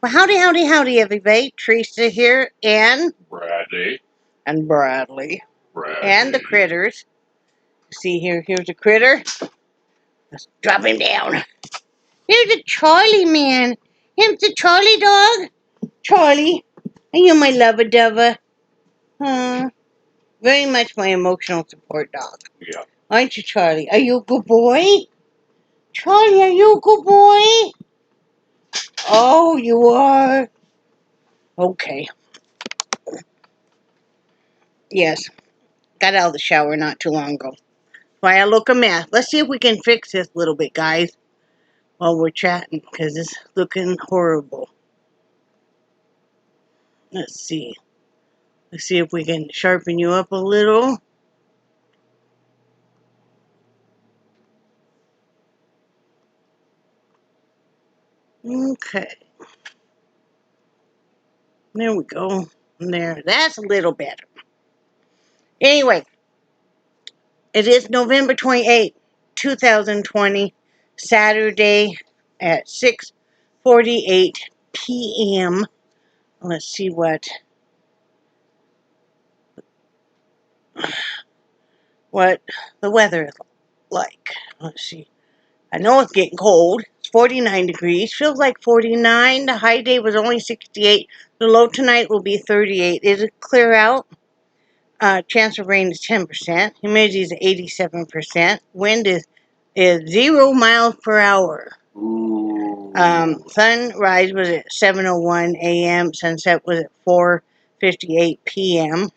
Well, howdy, howdy, howdy, everybody. Teresa here, and Bradley. Bradley. And the critters. See here, here's a critter. Let's drop him down. Here's a Charlie man. Him's the Charlie dog. Charlie, are you my lover-dover? Very much my emotional support dog. Yeah. Aren't you, Charlie? Are you a good boy? Charlie, are you a good boy? Oh, you are. Okay. Yes. Got out of the shower not too long ago. Why, I look a mess. Let's see if we can fix this a little bit, guys, while we're chatting, because it's looking horrible. Let's see. Let's see if we can sharpen you up a little. Okay. There we go. There. That's a little better. Anyway, it is November 28th, 2020, Saturday at 6:48 p.m. Let's see what the weather is like. Let's see. I know it's getting cold. It's 49 degrees. Feels like 49. The high day was only 68. The low tonight will be 38. It'll clear out. Chance of rain is 10%. Humidity is 87%. Wind is 0 miles per hour. Sunrise was at 7:01 a.m. Sunset was at 4:58 p.m.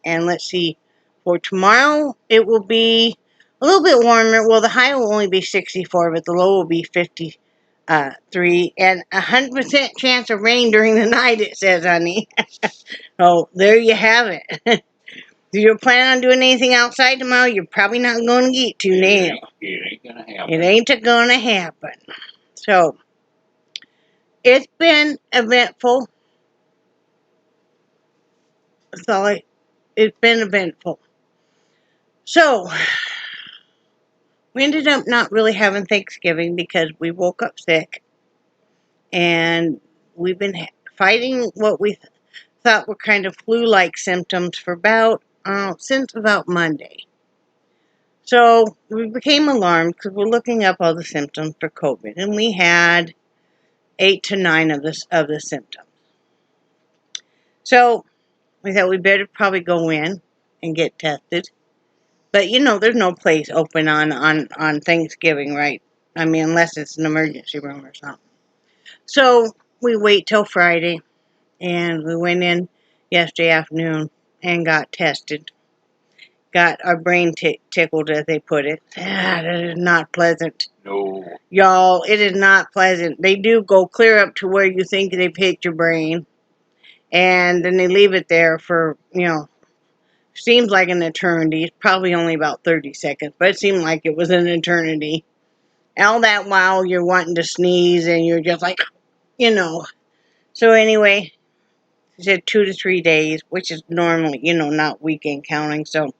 And let's see, for tomorrow it will be a little bit warmer. Well, the high will only be 64, but the low will be 53, and 100% chance of rain during the night, it says, honey. So there you have it. If you're planning on doing anything outside tomorrow, you're probably not going to get to now. It ain't gonna happen. It ain't going to happen. So, it's been eventful. It's been eventful. So, we ended up not really having Thanksgiving because we woke up sick. And we've been fighting what we thought were kind of flu-like symptoms for since about Monday. So we became alarmed because we're looking up all the symptoms for COVID, and we had 8 to 9 of the symptoms. So we thought we better probably go in and get tested. But there's no place open on Thanksgiving, right? I mean, unless it's an emergency room or something. So we wait till Friday, and we went in yesterday afternoon and got tested. Got our brain tickled, as they put it. That is not pleasant. No. Y'all, it is not pleasant. They do go clear up to where you think they've hit your brain, and then they leave it there for, seems like an eternity. It's probably only about 30 seconds, but it seemed like it was an eternity. All that while you're wanting to sneeze, and you're just like, So anyway, she said 2 to 3 days, which is normally, not weekend counting, so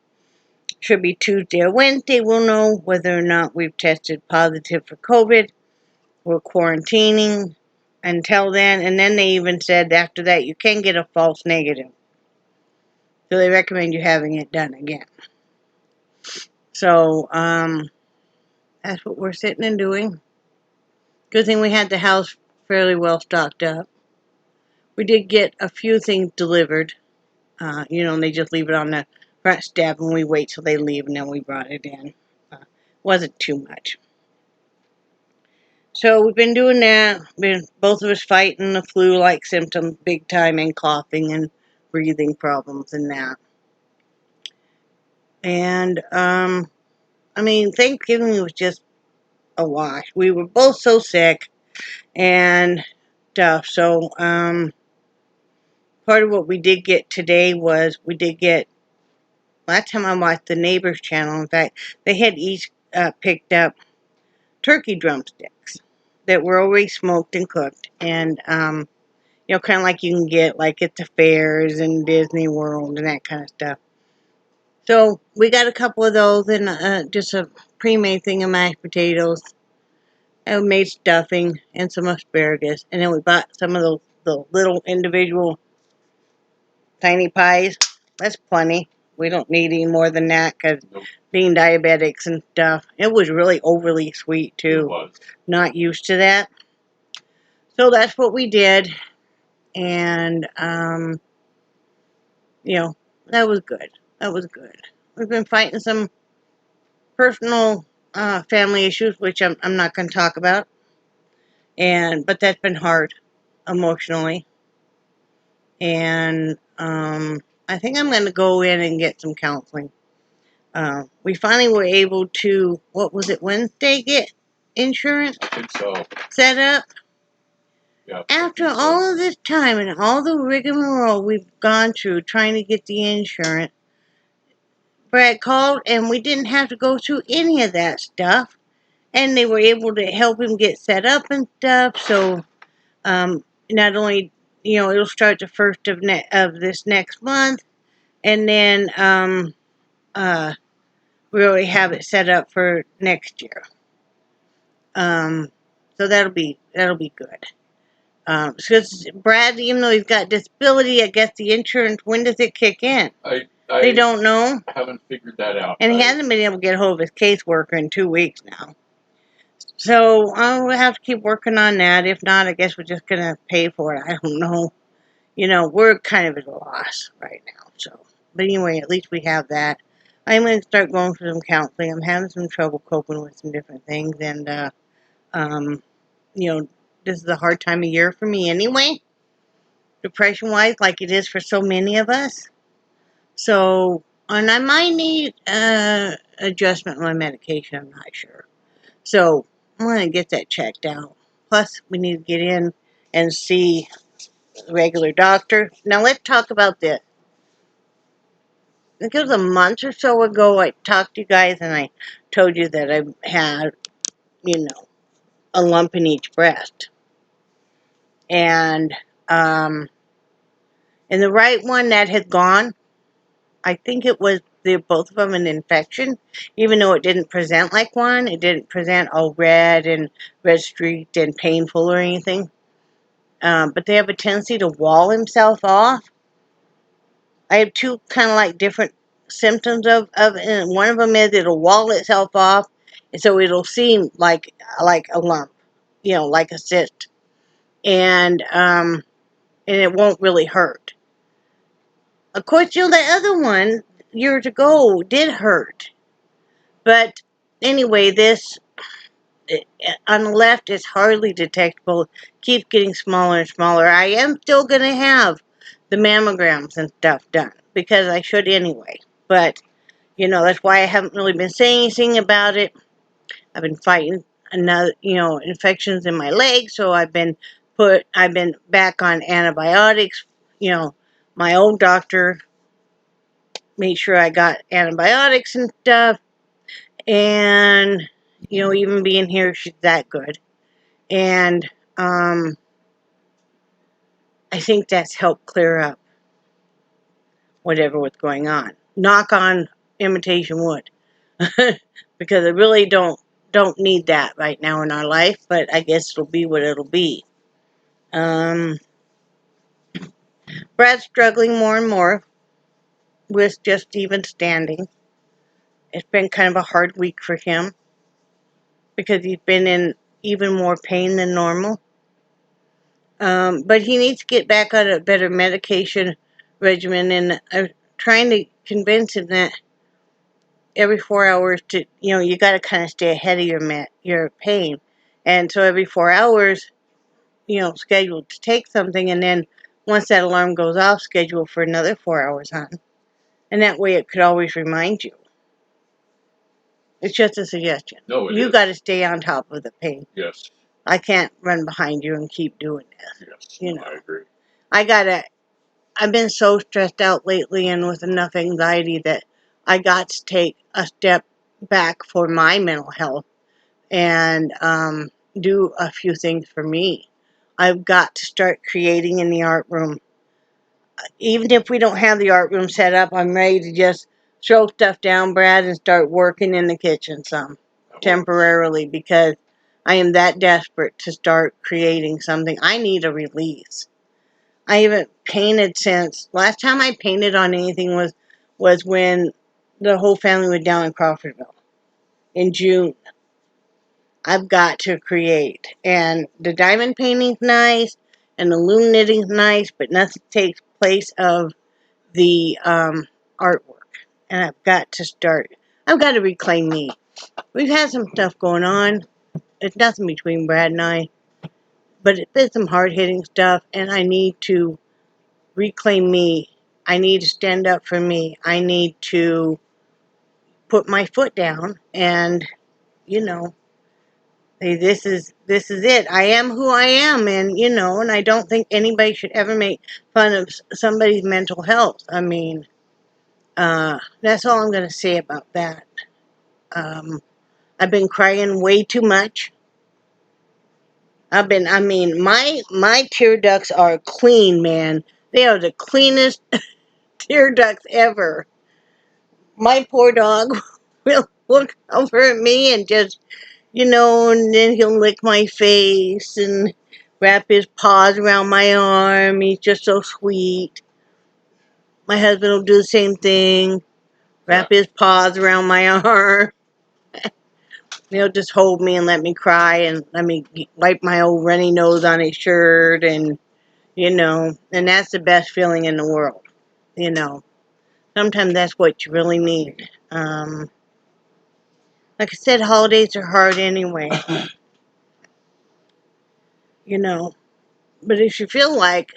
should be Tuesday or Wednesday. We'll know whether or not we've tested positive for COVID. We're quarantining until then, and then they even said after that you can get a false negative. So they recommend you having it done again. So, that's what we're sitting and doing. Good thing we had the house fairly well stocked up. We did get a few things delivered. And they just leave it on the front step, and we wait till they leave, and then we brought it in. Wasn't too much. So we've been doing that. Both of us fighting the flu-like symptoms big time, and coughing and breathing problems and that. And, Thanksgiving was just a wash. We were both so sick and stuff. So, part of what we did get today was last time I watched the Neighbors channel, in fact, they had each picked up turkey drumsticks that were already smoked and cooked. And, kind of like you can get like at the fairs and Disney World and that kind of stuff. So we got a couple of those and just a pre-made thing of mashed potatoes. And we made stuffing and some asparagus. And then we bought some of those the little individual tiny pies. That's plenty. We don't need any more than that because Nope. being diabetics and stuff, it was really overly sweet It too. was. Not used to that. So that's what we did. And, that was good. That was good. We've been fighting some personal family issues, which I'm not going to talk about. But that's been hard emotionally. And I think I'm going to go in and get some counseling. We finally were able to, what was it, Wednesday, get insurance I think so. set up. Yeah. After all of this time and all the rigmarole we've gone through trying to get the insurance, Brad called and we didn't have to go through any of that stuff. And they were able to help him get set up and stuff. So not only, it'll start the first of this next month. And then we already have it set up for next year. So that'll be good. Because Brad, even though he's got disability, I guess the insurance, when does it kick in? They don't know. I haven't figured that out. And he hasn't been able to get a hold of his caseworker in 2 weeks now. So we'll have to keep working on that. If not, I guess we're just going to pay for it. I don't know. We're kind of at a loss right now. So, but anyway, at least we have that. I'm going to start going for some counseling. I'm having some trouble coping with some different things. And, this is a hard time of year for me anyway, depression-wise, like it is for so many of us. So, and I might need adjustment on my medication, I'm not sure. So, I'm going to get that checked out. Plus, we need to get in and see the regular doctor. Now, let's talk about this. I think it was a month or so ago, I talked to you guys and I told you that I had, a lump in each breast. And in the right one that had gone, I think it was both of them an infection, even though it didn't present like one. It didn't present all red and red streaked and painful or anything. But they have a tendency to wall themselves off. I have two kind of like different symptoms of and one of them is it'll wall itself off, and so it'll seem like a lump, like a cyst, and it won't really hurt. Of course, the other one years ago did hurt, but anyway, this on the left is hardly detectable. Keeps getting smaller and smaller. I am still going to have the mammograms and stuff done because I should anyway. But that's why I haven't really been saying anything about it. I've been fighting another, infections in my legs, so I've been back on antibiotics. My old doctor made sure I got antibiotics and stuff, and even being here, she's that good, and I think that's helped clear up whatever was going on. Knock on imitation wood, because I really don't need that right now in our life, but I guess it'll be what it'll be. Brad's struggling more and more with just even standing. It's been kind of a hard week for him because he's been in even more pain than normal. But he needs to get back on a better medication regimen, and I'm trying to convince him that every 4 hours you got to kind of stay ahead of your pain, and so every 4 hours, scheduled to take something, and then once that alarm goes off, schedule for another 4 hours on, and that way it could always remind you. It's just a suggestion. No, you got to stay on top of the pain. Yes. I can't run behind you and keep doing this. Yes, I agree. I've been so stressed out lately and with enough anxiety that I got to take a step back for my mental health and do a few things for me. I've got to start creating in the art room. Even if we don't have the art room set up, I'm ready to just throw stuff down, Brad, and start working in the kitchen some temporarily because I am that desperate to start creating something. I need a release. I haven't painted since last time I painted on anything was when the whole family was down in Crawfordville in June. I've got to create, and the diamond painting's nice, and the loom knitting's nice, but nothing takes place of the artwork. And I've got to start. I've got to reclaim me. We've had some stuff going on. It's nothing between Brad and I, but it's been some hard hitting stuff, and I need to reclaim me. I need to stand up for me. I need to put my foot down and, you know, say this is it. I am who I am, and and I don't think anybody should ever make fun of somebody's mental health. I mean, that's all I'm going to say about that. I've been crying way too much. My tear ducts are clean, man. They are the cleanest tear ducts ever. My poor dog will look over at me and just, and then he'll lick my face and wrap his paws around my arm. He's just so sweet. My husband will do the same thing, wrap his paws around my arm. He'll just hold me and let me cry and let me wipe my old runny nose on his shirt and, and that's the best feeling in the world, you know. Sometimes that's what you really need. Like I said, holidays are hard anyway, you know. But if you feel like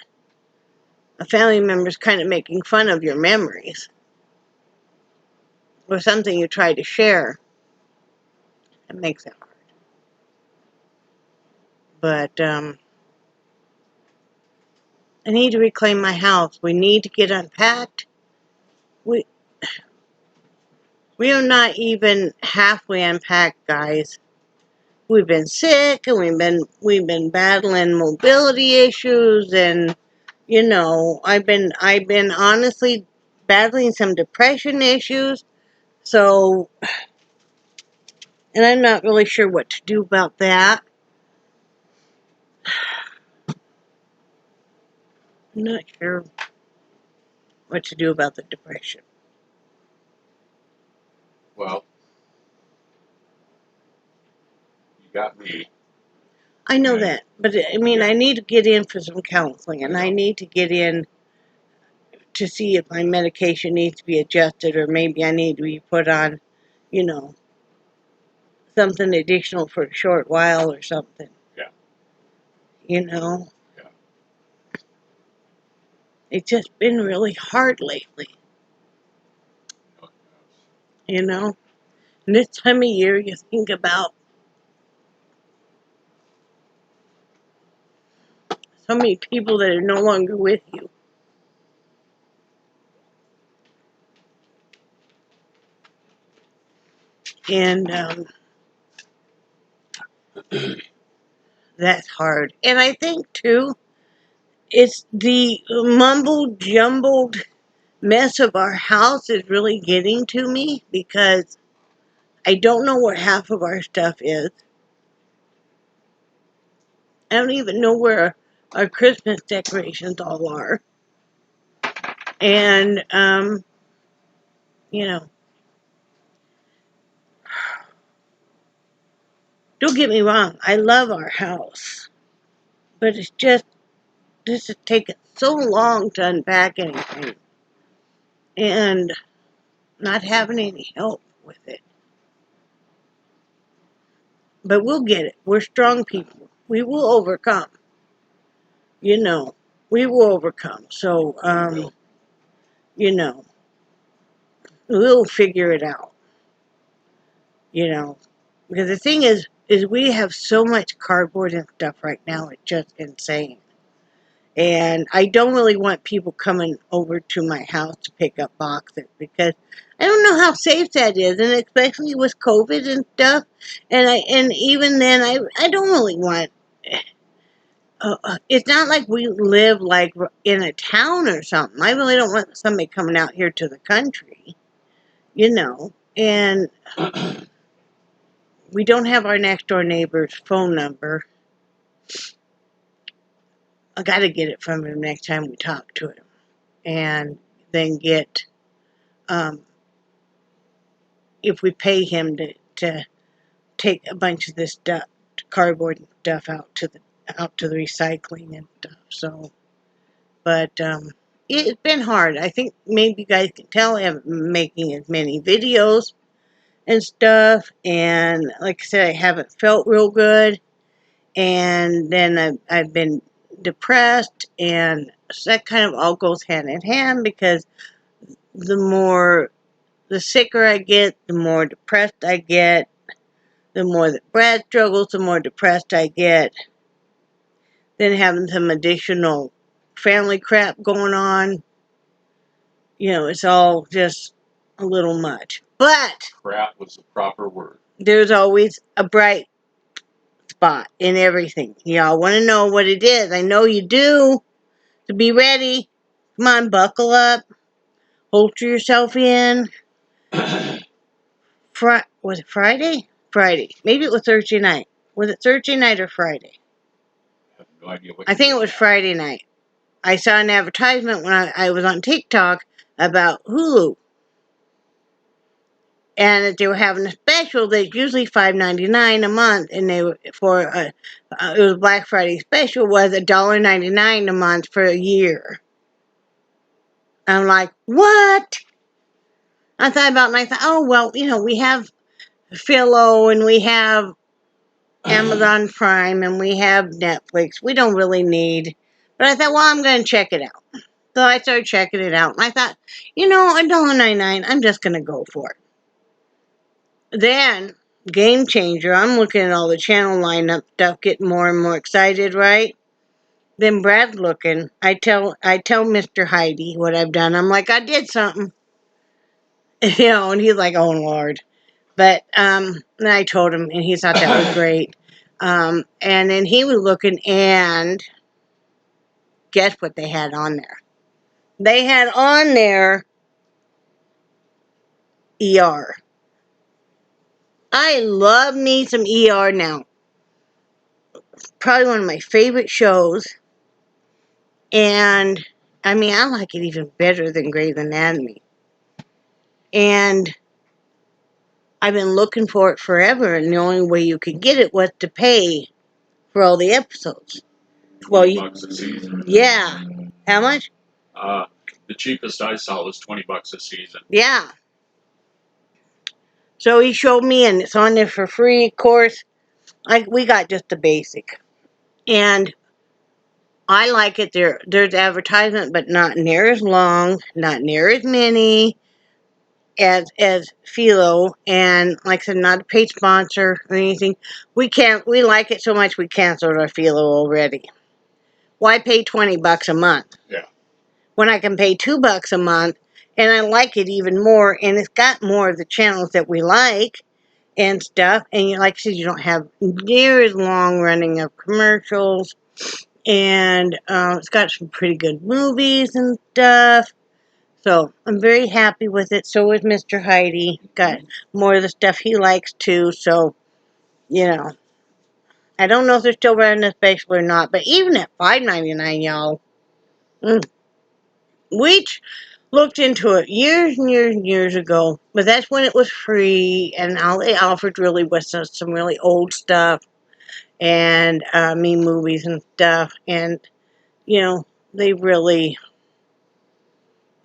a family member's kind of making fun of your memories or something you try to share, it makes it hard. But I need to reclaim my house. We need to get unpacked. We we are not even halfway unpacked, guys. We've been sick and we've been battling mobility issues, and I've been honestly battling some depression issues. So, and I'm not really sure what to do about that. I'm not sure what to do about the depression. Well, you got me. I know that, but I mean, Yeah. I need to get in for some counseling, and I need to get in to see if my medication needs to be adjusted, or maybe I need to be put on, you know, something additional for a short while or something. Yeah. You know, Yeah. it's just been really hard lately. No, You know, and this time of year, you think about so many people that are no longer with you. And that's hard. And I think, too, it's the mumbled, jumbled mess of our house is really getting to me because I don't know where half of our stuff is. I don't even know where our Christmas decorations all are. And, you know, don't get me wrong, I love our house. But it's just, this has taken so long to unpack anything. And not having any help with it. But we'll get it. We're strong people. We will overcome. You know, we will overcome. So, you know, we'll figure it out. You know, because the thing is we have so much cardboard and stuff right now. It's just insane. And I don't really want people coming over to my house to pick up boxes because I don't know how safe that is, and especially with COVID and stuff. And even then, I don't really want. It's not like we live like in a town or something. I really don't want somebody coming out here to the country, And we don't have our next door neighbor's phone number. I got to get it from him next time we talk to him, and then get if we pay him to take a bunch of this stuff, cardboard and stuff out to the recycling and stuff. So, but it's been hard. I think maybe you guys can tell I haven't been making as many videos and stuff, and like I said, I haven't felt real good, and then I've been depressed, and so that kind of all goes hand in hand because the sicker I get, the more depressed I get. The more that Brad struggles, the more depressed I get. Then having some additional family crap going on, it's all just a little much. But Crap was the proper word. there's always a bright spot in everything. Y'all want to know what it is. I know you do. So be ready. Come on, buckle up. Holster yourself in. Was it Friday? Friday. Maybe it was Thursday night. Was it Thursday night or Friday? I have no idea what I think it was Friday night. I saw an advertisement when I was on TikTok about Hulu. And that they were having a special that's usually $5.99 a month, and they were it was Black Friday special was $1.99 a month for a year. I'm like, what? I thought about it and I thought, oh well, we have Philo and we have Amazon Prime and we have Netflix. We don't really need. But I thought, well, I'm going to check it out. So I started checking it out, and I thought, $1.99, I'm just going to go for it. Then, game changer, I'm looking at all the channel lineup stuff, getting more and more excited, right? Then Brad's looking. I tell Mr. Heide what I've done. I'm like, I did something. And he's like, oh, Lord. But then I told him, and he thought that was great. And then he was looking, and guess what they had on there? They had on there ER. I love me some ER now. Probably one of my favorite shows. And, I like it even better than Grey's Anatomy. And I've been looking for it forever, and the only way you could get it was to pay for all the episodes. Well, $20 a season. Yeah. How much? The cheapest I saw was $20 a season. Yeah. So he showed me, and it's on there for free, of course. We got just the basic. And I like it. There's advertisement, but not near as long, not near as many as Philo. And like I said, not a paid sponsor or anything. We like it so much we canceled our Philo already. Why pay $20 a month? Yeah. When I can pay $2 a month, and I like it even more, and it's got more of the channels that we like and stuff. And like I said, you don't have near as long running of commercials. And it's got some pretty good movies and stuff. So I'm very happy with it. So is Mr. Heide. Got more of the stuff he likes too. So, I don't know if they're still running the special or not. But even at $5.99, y'all, we looked into it years and years and years ago. But that's when it was free, and all they offered really was some really old stuff and me movies and stuff. And they really.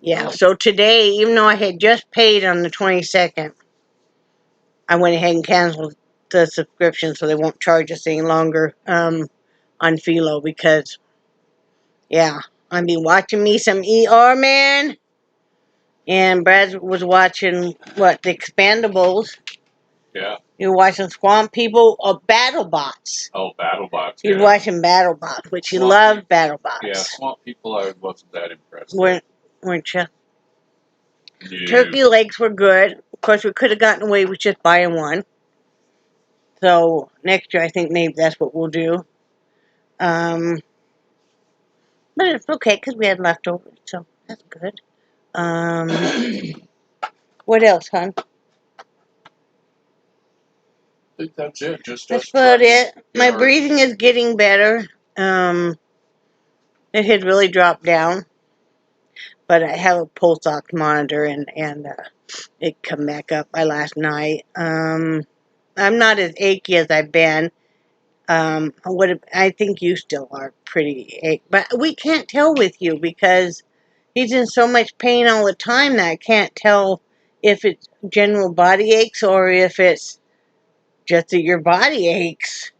Yeah, so today, even though I had just paid on the 22nd, I went ahead and canceled the subscription so they won't charge us any longer on Philo because, yeah, I've been watching me some ER, man. And Brad was watching, the Expandables. Yeah. You were watching Swamp People or BattleBots. Oh, BattleBots. He was watching BattleBots, which he loved BattleBots. Yeah, Swamp People, I wasn't that impressed. Weren't you? No. Turkey legs were good. Of course, we could have gotten away with just buying one. So next year, I think maybe that's what we'll do. But it's okay because we had leftovers, so that's good. What else, hon? I think that's it. Just That's us about trying it. to My get breathing is getting better. It had really dropped down, but I have a pulse ox monitor, and it come back up by last night. I'm not as achy as I've been. I think you still are pretty achy, but we can't tell with you because he's in so much pain all the time that I can't tell if it's general body aches or if it's just that your body aches.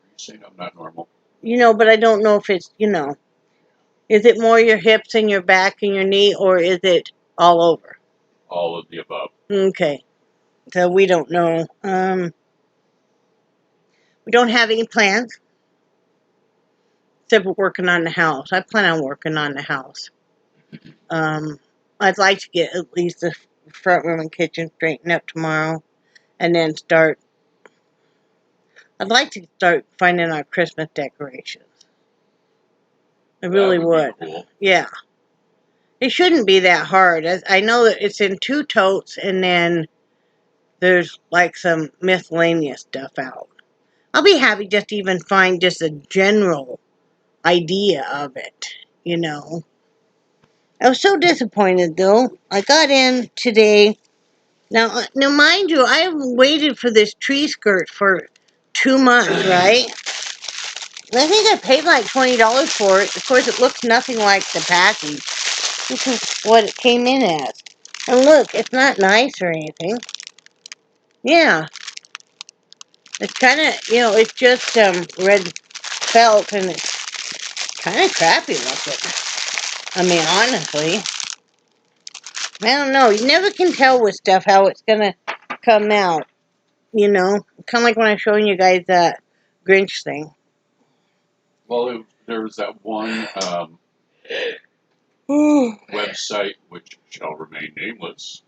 You're saying I'm not normal. But I don't know if it's, is it more your hips and your back and your knee, or is it all over? All of the above. Okay. So we don't know. We don't have any plans except for working on the house. I plan on working on the house. I'd like to get at least the front room and kitchen straightened up tomorrow, and then I'd like to start finding our Christmas decorations. I really That would. be cool. Yeah. It shouldn't be that hard. I know that it's in 2 totes, and then there's like some miscellaneous stuff out. I'll be happy just to even find just a general idea of it, I was so disappointed though. I got in today. Now, mind you, I waited for this tree skirt for 2 months, right? I think I paid like $20 for it. Of course, it looks nothing like the package. This is what it came in as. And look, it's not nice or anything. Yeah. It's kind of, it's just red felt, and it's kind of crappy looking. I mean, honestly. I don't know. You never can tell with stuff how it's going to come out. Kind of like when I was showing you guys that Grinch thing. Well, there was that one website, which shall remain nameless,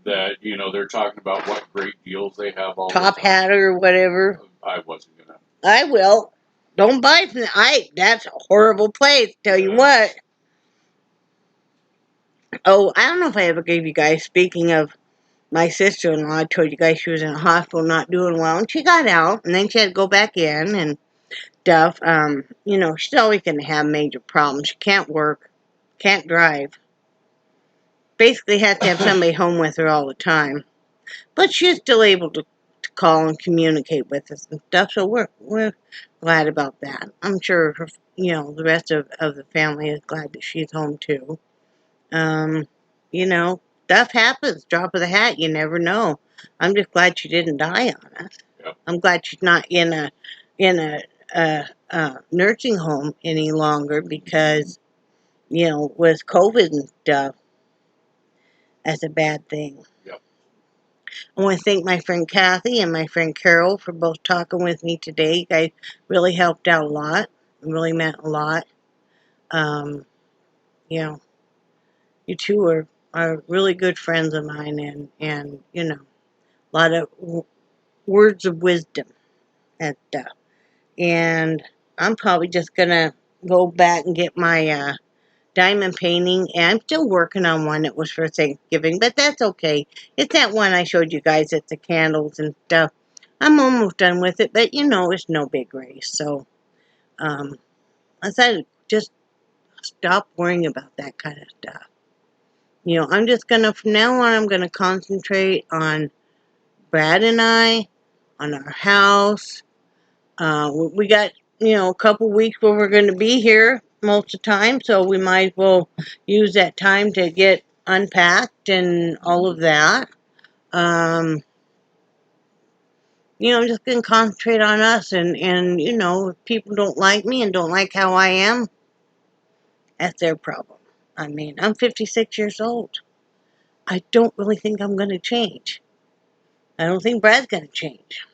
that, they're talking about what great deals they have all Top the time. hat or whatever. I wasn't going to. I will. Don't buy from that's a horrible place, tell you what. Oh, I don't know if I ever gave you guys, speaking of my sister-in-law, I told you guys she was in a hospital not doing well, and she got out, and then she had to go back in and stuff. She's always going to have major problems. She can't work, can't drive. Basically has to have somebody home with her all the time. But she's still able to call and communicate with us and stuff, so we're glad about that. I'm sure her, the rest of the family is glad that she's home too. Stuff happens. Drop of the hat. You never know. I'm just glad she didn't die on us. Yep. I'm glad she's not in a nursing home any longer because, with COVID and stuff, that's a bad thing. Yep. I want to thank my friend Kathy and my friend Carol for both talking with me today. You guys really helped out a lot. It really meant a lot. You two are really good friends of mine, and a lot of words of wisdom and stuff. And I'm probably just gonna go back and get my diamond painting, and I'm still working on one that was for Thanksgiving, but that's okay. It's that one I showed you guys. It's the candles and stuff. I'm almost done with it, but it's no big race. So, I decided just stop worrying about that kind of stuff. I'm just gonna, from now on, I'm gonna concentrate on Brad and I, on our house. We got, a couple weeks where we're going to be here most of the time, so we might as well use that time to get unpacked and all of that. I'm just going to concentrate on us, and if people don't like me and don't like how I am, that's their problem. I mean, I'm 56 years old. I don't really think I'm going to change. I don't think Brad's going to change.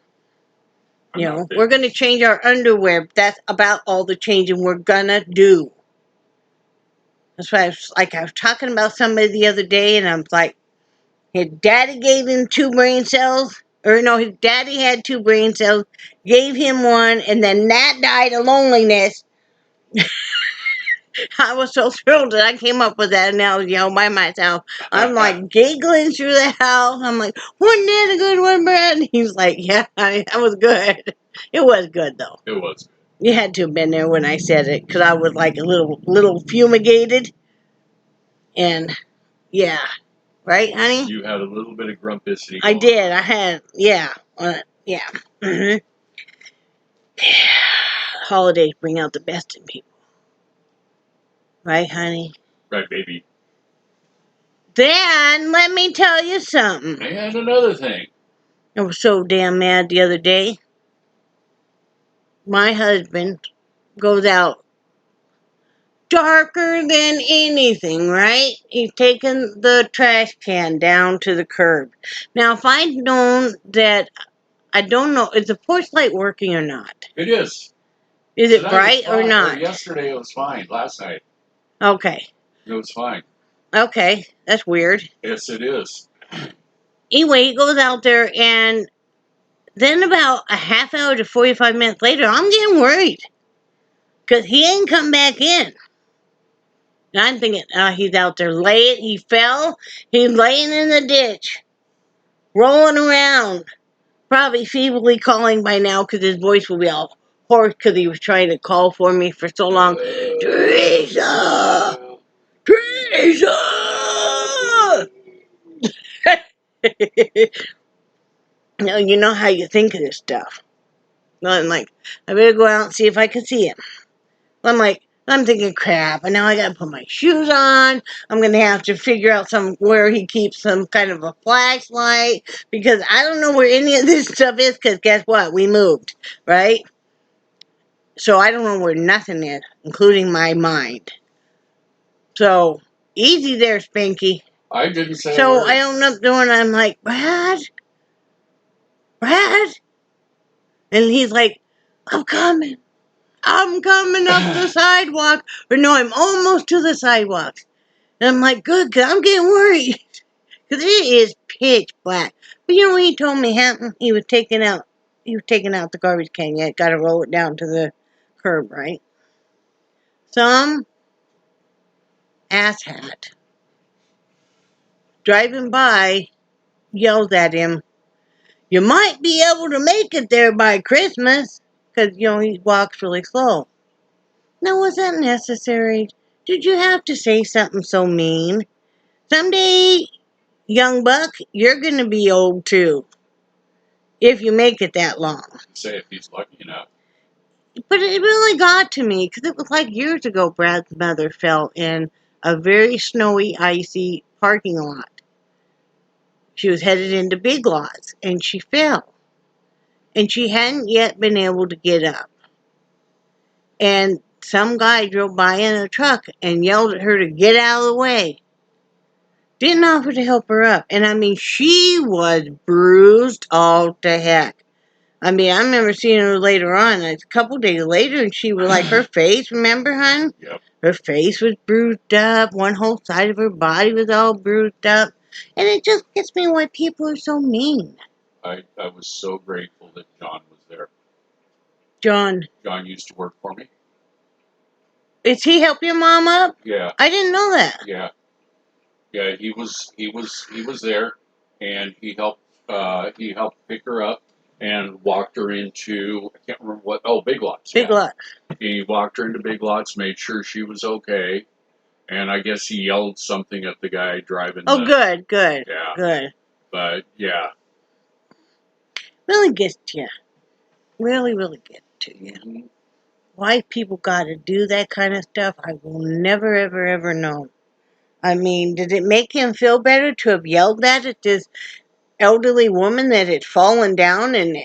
We're going to change our underwear. That's about all the changing we're going to do. That's why I was talking about somebody the other day, and I'm like, his daddy gave him 2 brain cells. Or no, his daddy had 2 brain cells, gave him 1, and then that died of loneliness. I was so thrilled that I came up with that analogy all by myself. I'm like giggling through the house. I'm like, wasn't that a good one, Brad? And he's like, yeah, that was good. It was good, though. It was good. You had to have been there when I said it, because I was like a little fumigated. And, yeah. Right, honey? You had a little bit of grumpicity I going did. on. I had, yeah. Yeah. Hmm. Holidays bring out the best in people. Right, honey? Right, baby. Then, let me tell you something. And another thing. I was so damn mad the other day. My husband goes out darker than anything, right? He's taken the trash can down to the curb. Now, if I'd known that, I don't know, is the porch light working or not? It is. Is it Tonight bright was or fine. not? Yesterday it was fine. Last night Okay. it was fine. Okay. That's weird. Yes, it is. Anyway, he goes out there, and then about a half hour to 45 minutes later, I'm getting worried. Because he ain't come back in. And I'm thinking, he's out there laying. He fell. He's laying in the ditch. Rolling around. Probably feebly calling by now because his voice will be all hoarse because he was trying to call for me for so long. Theresa! Theresa! Now, you know how you think of this stuff. I'm like, I better go out and see if I can see him. I'm thinking, crap, and now I gotta put my shoes on. I'm gonna have to figure out where he keeps some kind of a flashlight, because I don't know where any of this stuff is, because guess what? We moved, right? So I don't know where nothing is, including my mind. So, easy there, Spanky. I didn't say a So word. I open up the door and I'm like, Brad? Brad? And he's like, I'm coming up the sidewalk. Or no, I'm almost to the sidewalk. And I'm like, good, because I'm getting worried. Because it is pitch black. But you know what he told me happened? He was taking out the garbage can. You got to roll it down to the curb, right? Some asshat driving by yelled at him, you might be able to make it there by Christmas. Because, he walks really slow. Now, was that necessary? Did you have to say something so mean? Someday, young buck, you're going to be old too. If you make it that long. Say if he's lucky enough. But it really got to me, because it was like years ago Brad's mother fell in a very snowy, icy parking lot. She was headed into Big Lots, and she fell. And she hadn't yet been able to get up. And some guy drove by in a truck and yelled at her to get out of the way. Didn't offer to help her up. And I mean, she was bruised all to heck. I mean, I remember seeing her later on, a couple days later, and she was like, her face, remember, hon? Yep. Her face was bruised up. One whole side of her body was all bruised up. And it just gets me why people are so mean. I was so grateful that John was there. John, John used to work for me. is he help your mom up? Yeah. I didn't know that. Yeah. Yeah, he was there, and he helped pick her up and walked her into, I can't remember what, Big Lots. Big Yeah. lot. He walked her into Big Lots, made sure she was okay, and I guess he yelled something at the guy driving. Oh, good. Yeah. Good. But yeah. Really gets to you. Really gets to you. Mm-hmm. Why people gotta do that kind of stuff, I will never, ever know. I mean, did it make him feel better to have yelled at this elderly woman that had fallen down and,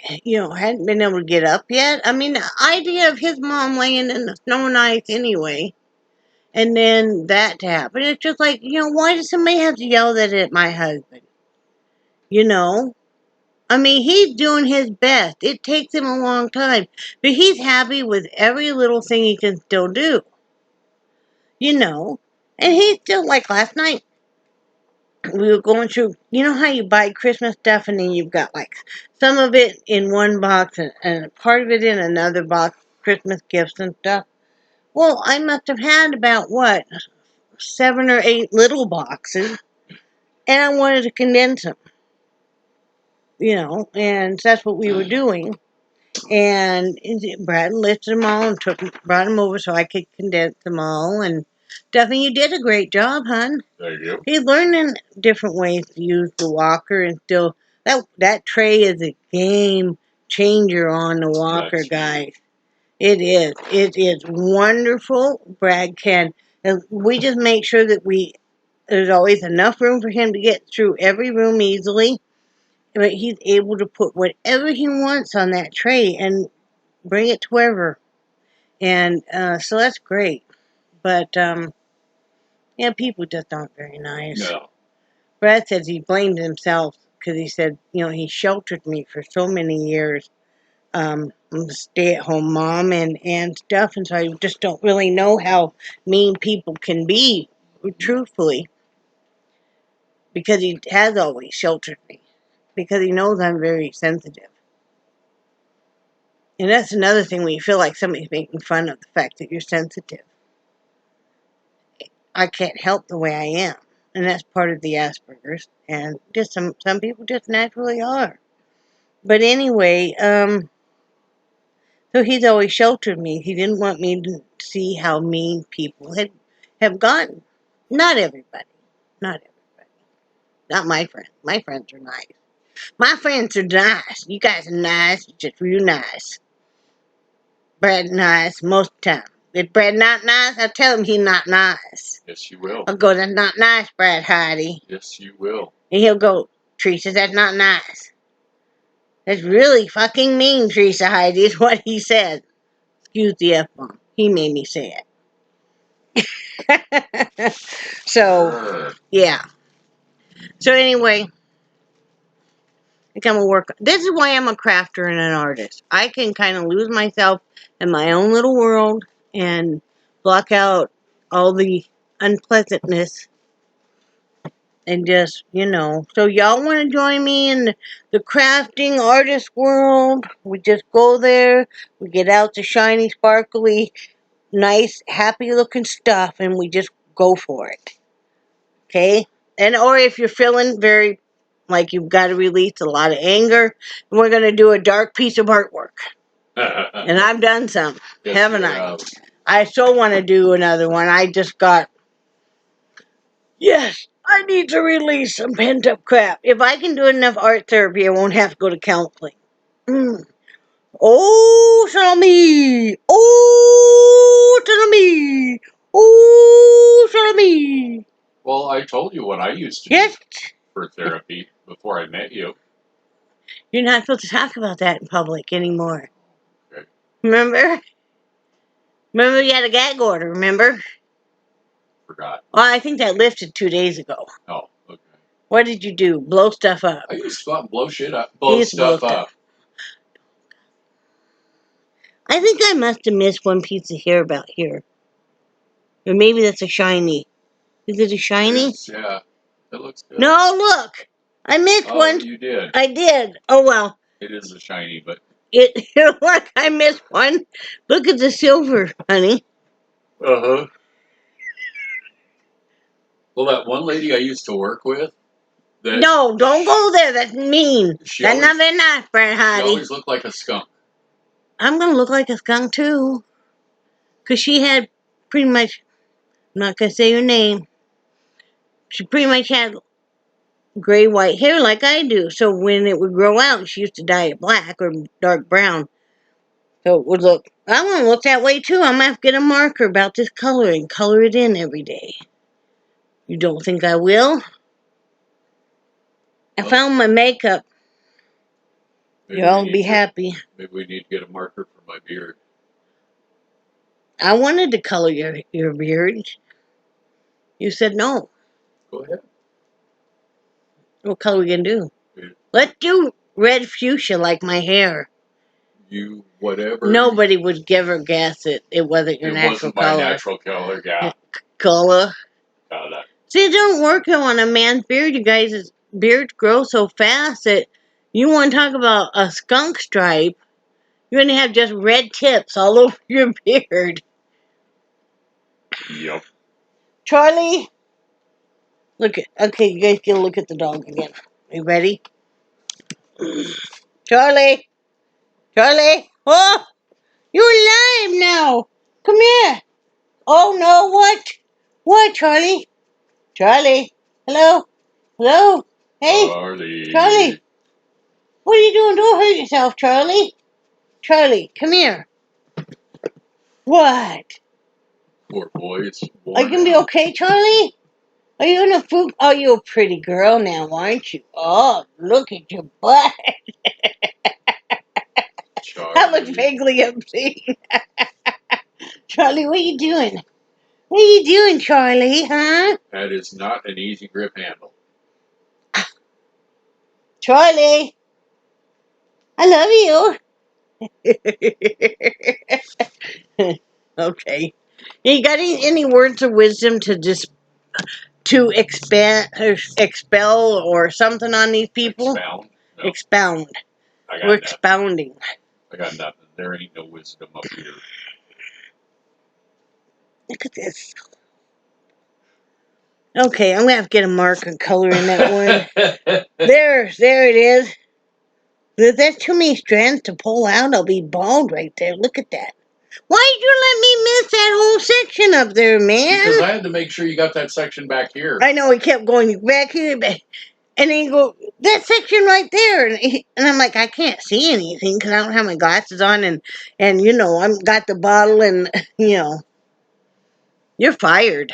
hadn't been able to get up yet? I mean, the idea of his mom laying in the snow and ice anyway, and then that to happen, it's just like, why does somebody have to yell that at my husband? I mean, he's doing his best. It takes him a long time, but he's happy with every little thing he can still do. And he's still, like last night, we were going through, how you buy Christmas stuff and then you've got like some of it in one box and part of it in another box, Christmas gifts and stuff. Well, I must have had about 7 or 8 little boxes, and I wanted to condense them, and that's what we were doing. And Brad lifted them all and brought them over so I could condense them all. And Duffy, you did a great job, hon. Thank you. He's learning different ways to use the walker, and still that tray is a game changer on the walker, That's guys. It is. It is wonderful. Brad can. And we just make sure that there's always enough room for him to get through every room easily. But he's able to put whatever he wants on that tray and bring it to wherever. And so that's great. But yeah, people just aren't very nice. No. Brad says he blamed himself because he said, he sheltered me for so many years. I'm a stay-at-home mom and stuff, and so I just don't really know how mean people can be, truthfully, because he has always sheltered me, because he knows I'm very sensitive. And that's another thing when you feel like somebody's making fun of the fact that you're sensitive. I can't help the way I am, and that's part of the Asperger's, and just some people just naturally are. But anyway, so he's always sheltered me. He didn't want me to see how mean people have gotten. Not everybody. Not everybody. Not my friends. My friends are nice. My friends are nice. You guys are nice. Just real nice. Brad nice most of the time. If Brad not nice, I'll tell him he's not nice. Yes, you will. I'll go, that's not nice, Brad Heide. Yes, you will. And he'll go, Teresa, that's not nice. That's really fucking mean, Theresa Heide, is what he said. Excuse the F-bomb. He made me say it. So, yeah. So anyway, I think I'm gonna work. This is why I'm a crafter and an artist. I can kind of lose myself in my own little world and block out all the unpleasantness and just, So y'all want to join me in the crafting artist world? We just go there. We get out the shiny, sparkly, nice, happy-looking stuff, and we just go for it. Okay? Or if you're feeling very like you've got to release a lot of anger, we're going to do a dark piece of artwork. And I've done some, Yes, haven't you I? have. I so want to do another one. I just got, yes, I need to release some pent-up crap. If I can do enough art therapy, I won't have to go to counseling. Oh, Salami! Oh, Salami! Oh, Salami! Well, I told you what I used to Yes. do for therapy before I met you. You're not supposed to talk about that in public anymore. Okay. Remember? Remember you had a gag order, remember? Forgot. Well, I think that lifted 2 days ago. Oh, okay. What did you do? Blow stuff up? I used to go out and blow shit up. Blow stuff up. I think I must have missed one piece of hair about here. Or maybe that's a shiny. Is it a shiny? Yeah. It looks good. No, look! I missed one. Oh, you did. I did. Oh, well. It is a shiny, but... Look, I missed one. Look at the silver, honey. Uh-huh. Well, that one lady I used to work with... No, don't go there. That's mean. That's not very nice, Brad Heide. She always looked like a skunk. I'm going to look like a skunk, too. Because she had pretty much... I'm not going to say her name. She pretty much had gray-white hair like I do. So when it would grow out, she used to dye it black or dark brown. So it would look... I want to look that way, too. I'm going to have to get a marker about this color and color it in every day. You don't think I will? I found my makeup. Y'all be happy. Maybe we need to get a marker for my beard. I wanted to color your beard. You said no. Go ahead. What color we gonna do? Yeah. Let's do red fuchsia like my hair. You, whatever. Nobody would ever guess it wasn't your natural color. It wasn't my natural color, yeah. Color. Color. See, it don't work on a man's beard. You guys' beards grow so fast that you want to talk about a skunk stripe. You're going to have just red tips all over your beard. Yep. Charlie? Okay, you guys get a look at the dog again. You ready? Charlie? Charlie? Oh, you're alive now. Come here. Oh no, what? What, Charlie? Charlie? Hello? Hello? Hey, Charlie. Charlie. What are you doing? Don't hurt yourself, Charlie. Charlie, come here. What? Poor boy, it's Are you worn gonna be out. okay, Charlie? Are you in a fruit? Oh, you're a pretty girl now, aren't you? Oh, look at your butt. That looks Charlie. vaguely obscene. Charlie, what are you doing? What are you doing, Charlie, huh? That is not an easy grip handle. Charlie, I love you. Okay. You got any words of wisdom to just to expand or expel or something on these people? Expound? No, Expound. I We're got nothing. expounding. I got nothing. There ain't no wisdom up here. Look at this. Okay, I'm gonna have to get a marker and color in that one. There it is. That's too many strands to pull out. I'll be bald right there. Look at that. Why did you let me miss that whole section up there, man? Because I had to make sure you got that section back here. I know he kept going back here, and then he go that section right there, and I'm like, I can't see anything because I don't have my glasses on, and you know I'm got the bottle, and you know, you're fired.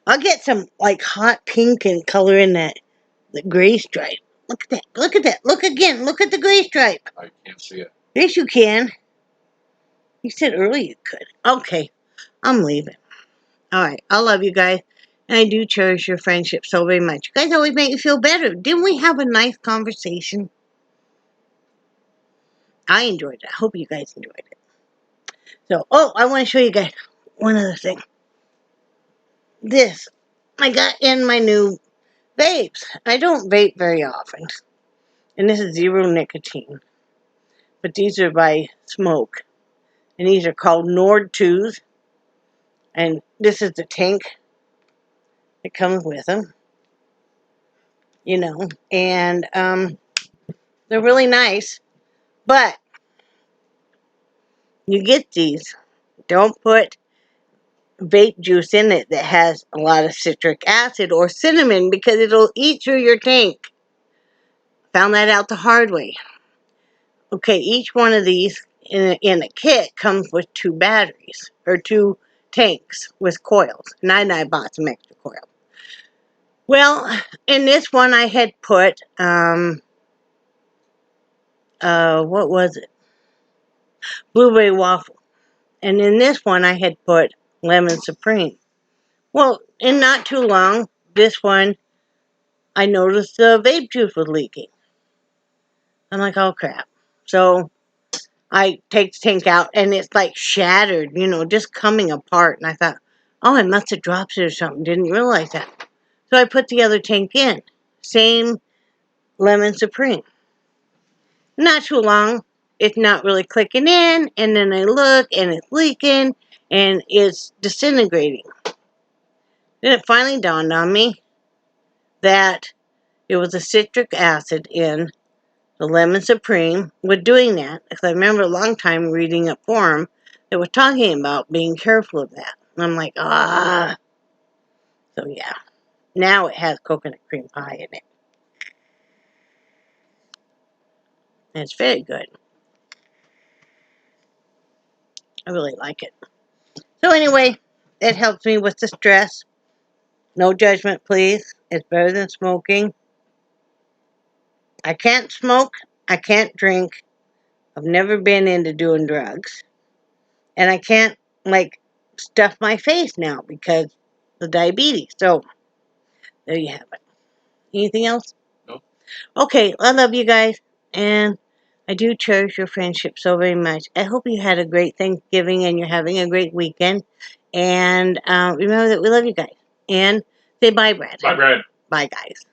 I'll get some like hot pink and color in the gray stripe. Look at that. Look at that. Look again. Look at the gray stripe. I can't see it. Yes, you can. You said earlier you could. Okay, I'm leaving. All right, I love you guys. And I do cherish your friendship so very much. You guys always make me feel better. Didn't we have a nice conversation? I enjoyed it. I hope you guys enjoyed it. So, I want to show you guys one other thing. This, I got in my new vapes. I don't vape very often. And this is zero nicotine. But these are by Smoke. And these are called Nord 2s. And this is the tank that comes with them. You know. And they're really nice. But you get these. Don't put vape juice in it that has a lot of citric acid or cinnamon because it'll eat through your tank. Found that out the hard way. Okay, each one of these in a kit comes with 2 batteries or 2 tanks with coils. And I bought some extra coils. Well, in this one I had put what was it? Blueberry waffle. And in this one I had put lemon supreme. Well, in not too long, this one I noticed the vape juice was leaking. I'm like, oh crap. So I take the tank out and it's like shattered, you know, just coming apart. And I thought, oh, I must have dropped it or something. Didn't realize that. So I put the other tank in. Same lemon supreme. Not too long. It's not really clicking in. And then I look and it's leaking and it's disintegrating. Then it finally dawned on me that it was a citric acid in the lemon supreme with doing that. Because I remember a long time reading a forum that was talking about being careful of that. And I'm like, ah. So yeah. Now it has coconut cream pie in it. And it's very good. I really like it. So anyway, it helps me with the stress. No judgment, please. It's better than smoking. I can't smoke. I can't drink. I've never been into doing drugs. And I can't, like, stuff my face now because of diabetes. So, there you have it. Anything else? Nope. Okay, I love you guys. And I do cherish your friendship so very much. I hope you had a great Thanksgiving and you're having a great weekend. And remember that we love you guys. And say bye, Brad. Bye, Brad. Bye, guys.